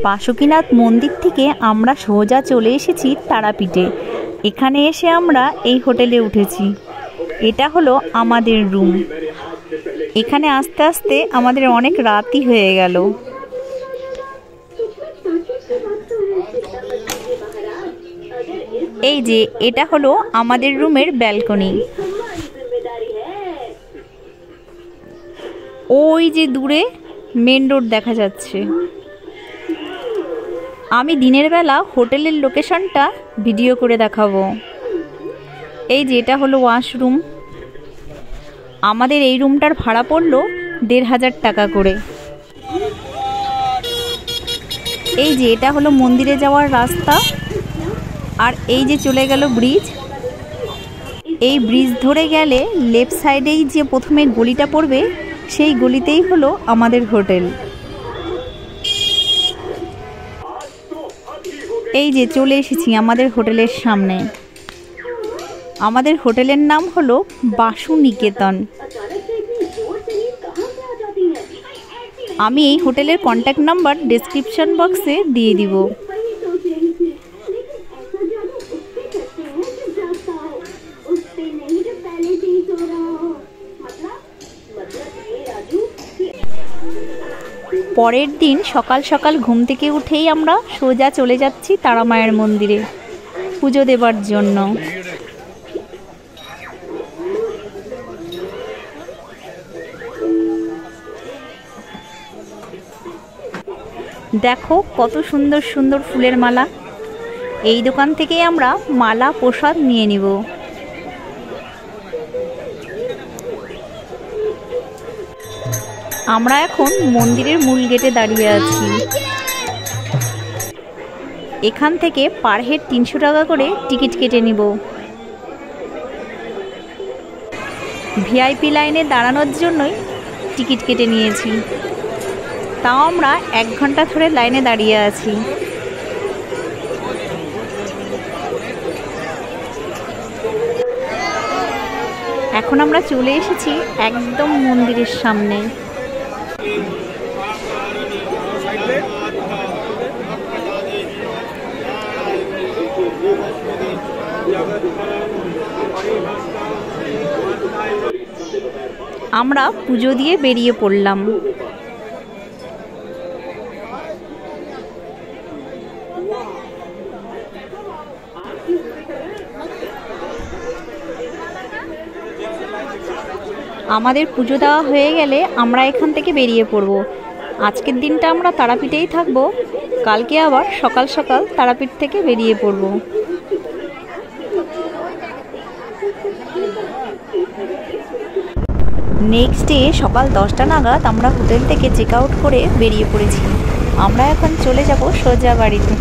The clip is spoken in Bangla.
বাসুকীনাথ মন্দির থেকে আমরা সোজা চলে এসেছি তারাপীঠে। এখানে এসে আমরা এই হোটেলে উঠেছি। এটা হলো আমাদের রুম। এখানে আস্তে আস্তে আমাদের অনেক রাতই হয়ে গেল। এই যে এটা হলো আমাদের রুমের ব্যালকনি। ওই যে দূরে মেন রোড দেখা যাচ্ছে। আমি দিনের বেলা হোটেলের লোকেশনটা ভিডিও করে দেখাবো। এই যে এটা হলো ওয়াশরুম। আমাদের এই রুমটার ভাড়া পড়লো ১৫০০ টাকা করে। এই যে এটা হলো মন্দিরে যাওয়ার রাস্তা। আর এই যে চলে গেল ব্রিজ। এই ব্রিজ ধরে গেলে লেফট সাইডেই যে প্রথমে গলিটা পড়বে সেই গলিতেই হলো আমাদের হোটেল। এই যে চলে এসেছি আমাদের হোটেলের সামনে। আমাদের হোটেলের নাম হলো বাসুনিকেতন। আমি এই হোটেলের কন্ট্যাক্ট নাম্বার ডেসক্রিপশন বক্সে দিয়ে দিব। পরের দিন সকাল সকাল ঘুম থেকে উঠেই আমরা সোজা চলে যাচ্ছি তারা মায়ের মন্দিরে পুজো দেবার জন্য। দেখো কত সুন্দর সুন্দর ফুলের মালা। এই দোকান থেকেই আমরা মালা প্রসাদ নিয়ে নিব। আমরা এখন মন্দিরের মূল গেটে দাঁড়িয়ে আছি। এখান থেকে পার হেড ৩০০ টাকা করে টিকিট কেটে নিব। ভিআইপি লাইনে দাঁড়ানোর জন্যই টিকিট কেটে নিয়েছি। তাও আমরা ১ ঘন্টা ধরে লাইনে দাঁড়িয়ে আছি। এখন আমরা চলে এসেছি একদম মন্দিরের সামনে। আমরা পুজো দিয়ে বেরিয়ে পড়লাম। আমাদের পুজো দেওয়া হয়ে গেলে আমরা এখান থেকে বেরিয়ে পড়ব। আজকের দিনটা আমরা তারাপীঠেই থাকব। কালকে আবার সকাল সকাল তারাপীঠ থেকে বেরিয়ে পড়ব। নেক্সট ডে সকাল 10টা নাগাদ আমরা হোটেল থেকে চেক আউট করে বেরিয়ে পড়েছি। আমরা এখন চলে যাব সোজা বাড়িতে।